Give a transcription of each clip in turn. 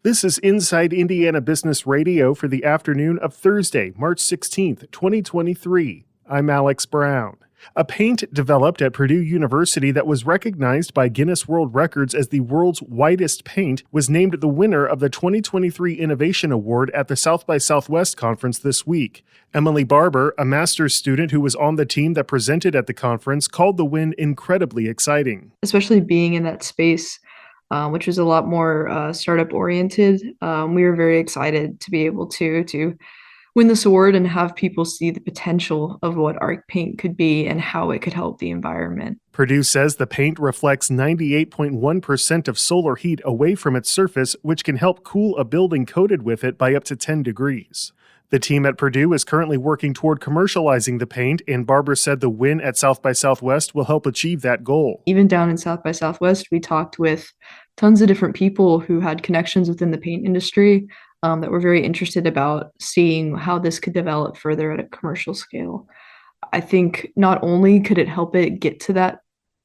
This is Inside Indiana Business Radio for the afternoon of Thursday, March 16th, 2023. I'm Alex Brown. A paint developed at Purdue University that was recognized by Guinness World Records as the world's whitest paint was named the winner of the 2023 Innovation Award at the South by Southwest conference this week. Emily Barber, a master's student who was on the team that presented at the conference, called the win incredibly exciting. Especially being in that space, which was a lot more startup oriented. We were very excited to be able to win this award and have people see the potential of what Arc Paint could be and how it could help the environment. Purdue says the paint reflects 98.1% of solar heat away from its surface, which can help cool a building coated with it by up to 10 degrees. The team at Purdue is currently working toward commercializing the paint, and Barber said the win at South by Southwest will help achieve that goal. Even down in South by Southwest, we talked with tons of different people who had connections within the paint industry that were very interested about seeing how this could develop further at a commercial scale. I think not only could it help it get to that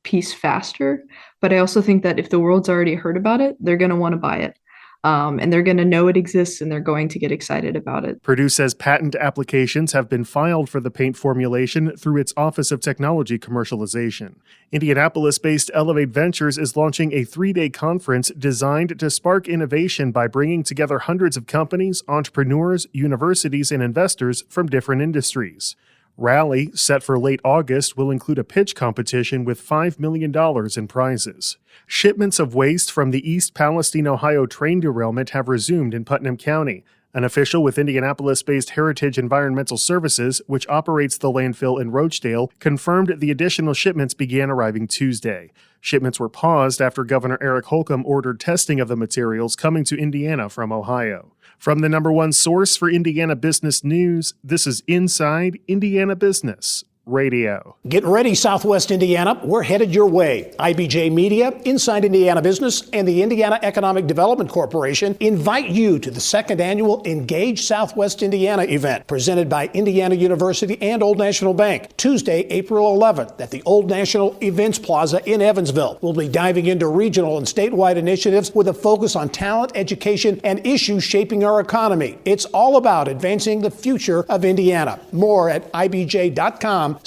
piece faster, but I also think that if the world's already heard about it, they're going to want to buy it. And they're going to know it exists and they're going to get excited about it. Purdue says patent applications have been filed for the paint formulation through its Office of Technology Commercialization. Indianapolis-based Elevate Ventures is launching a 3-day conference designed to spark innovation by bringing together hundreds of companies, entrepreneurs, universities, and investors from different industries. Rally, set for late August, will include a pitch competition with $5 million in prizes. Shipments of waste from the East Palestine, Ohio train derailment have resumed in Putnam County. An official with Indianapolis-based Heritage Environmental Services, which operates the landfill in Roachdale, confirmed the additional shipments began arriving Tuesday. Shipments were paused after Governor Eric Holcomb ordered testing of the materials coming to Indiana from Ohio. From the number one source for Indiana business news, this is Inside Indiana Business Radio. Get ready, Southwest Indiana. We're headed your way. IBJ Media, Inside Indiana Business, and the Indiana Economic Development Corporation invite you to the second annual Engage Southwest Indiana event presented by Indiana University and Old National Bank, Tuesday, April 11th at the Old National Events Plaza in Evansville. We'll be diving into regional and statewide initiatives with a focus on talent, education, and issues shaping our economy. It's all about advancing the future of Indiana. More at ibj.com/engage.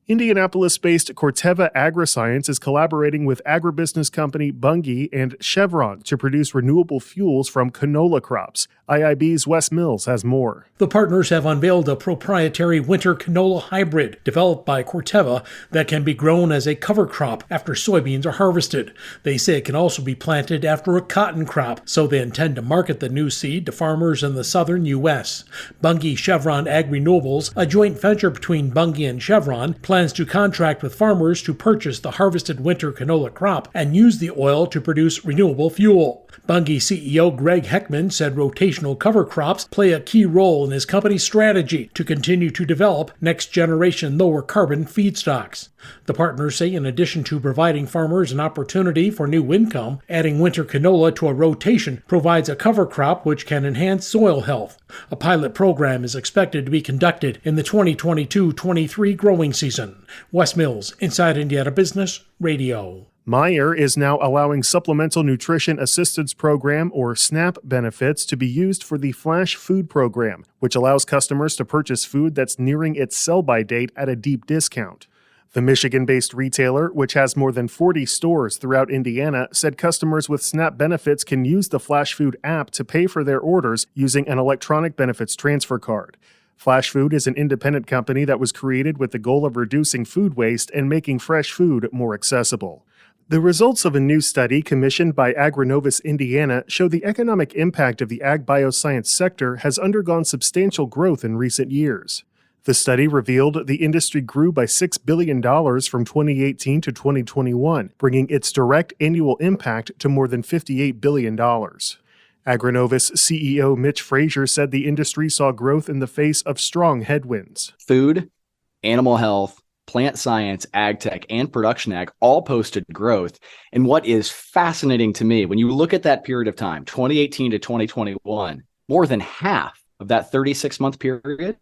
Indianapolis-based Corteva Agriscience is collaborating with agribusiness company Bunge and Chevron to produce renewable fuels from canola crops. IIB's Wes Mills has more. The partners have unveiled a proprietary winter canola hybrid developed by Corteva that can be grown as a cover crop after soybeans are harvested. They say it can also be planted after a cotton crop, so they intend to market the new seed to farmers in the southern U.S. Bunge Chevron Ag Renewables, a joint venture between Bunge and Chevron, plans to contract with farmers to purchase the harvested winter canola crop and use the oil to produce renewable fuel. Bunge CEO Greg Heckman said rotational cover crops play a key role in his company's strategy to continue to develop next-generation lower-carbon feedstocks. The partners say in addition to providing farmers an opportunity for new income, adding winter canola to a rotation provides a cover crop which can enhance soil health. A pilot program is expected to be conducted in the 2022-23 growing season. Wes Mills, Inside Indiana Business Radio. Meijer is now allowing Supplemental Nutrition Assistance Program, or SNAP, benefits to be used for the Flash Food Program, which allows customers to purchase food that's nearing its sell-by date at a deep discount. The Michigan-based retailer, which has more than 40 stores throughout Indiana, said customers with SNAP benefits can use the Flash Food app to pay for their orders using an electronic benefits transfer card. Flash Food is an independent company that was created with the goal of reducing food waste and making fresh food more accessible. The results of a new study commissioned by Agrinovus Indiana show the economic impact of the ag bioscience sector has undergone substantial growth in recent years. The study revealed the industry grew by $6 billion from 2018 to 2021, bringing its direct annual impact to more than $58 billion. Agrinovus CEO Mitch Frazier said the industry saw growth in the face of strong headwinds. Food, animal health, plant science, ag tech, and production ag all posted growth. And what is fascinating to me, when you look at that period of time, 2018 to 2021, more than half of that 36-month period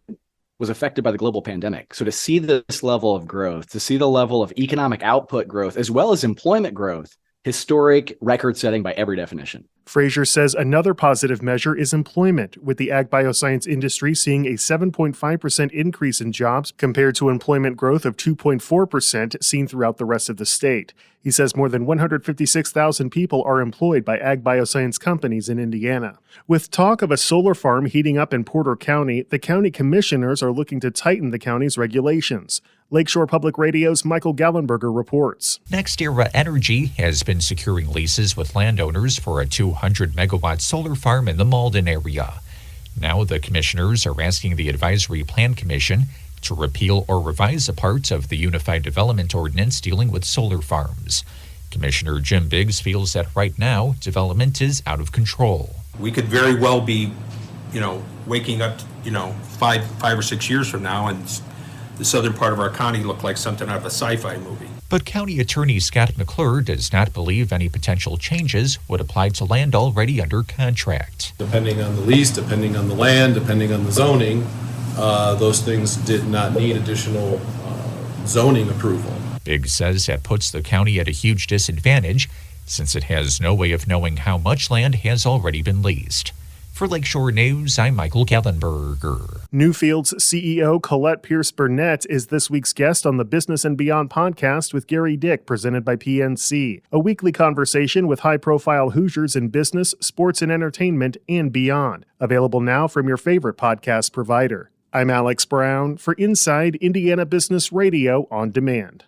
was affected by the global pandemic. So to see this level of growth, to see the level of economic output growth, as well as employment growth Historic, record-setting by every definition. Fraser says another positive measure is employment, with the ag bioscience industry seeing a 7.5% increase in jobs compared to employment growth of 2.4% seen throughout the rest of the state. He says more than 156,000 people are employed by ag bioscience companies in Indiana. With talk of a solar farm heating up in Porter County, the county commissioners are looking to tighten the county's regulations. Lakeshore Public Radio's Michael Gallenberger reports. NextEra Energy has been securing leases with landowners for a 200-megawatt solar farm in the Malden area. Now the commissioners are asking the Advisory Plan Commission to repeal or revise a part of the Unified Development Ordinance dealing with solar farms. Commissioner Jim Biggs feels that right now, development is out of control. We could very well be, waking up, 5 or 6 years from now and the southern part of our county look like something out of a sci-fi movie. But County Attorney Scott McClure does not believe any potential changes would apply to land already under contract. Depending on the lease, depending on the land, depending on the zoning, those things did not need additional zoning approval. Biggs says that puts the county at a huge disadvantage since it has no way of knowing how much land has already been leased. For Lakeshore News, I'm Michael Gallenberger. Newfield's CEO Colette Pierce Burnett is this week's guest on the Business and Beyond podcast with Gary Dick, presented by PNC, a weekly conversation with high-profile Hoosiers in business, sports and entertainment, and beyond. Available now from your favorite podcast provider. I'm Alex Brown for Inside Indiana Business Radio on Demand.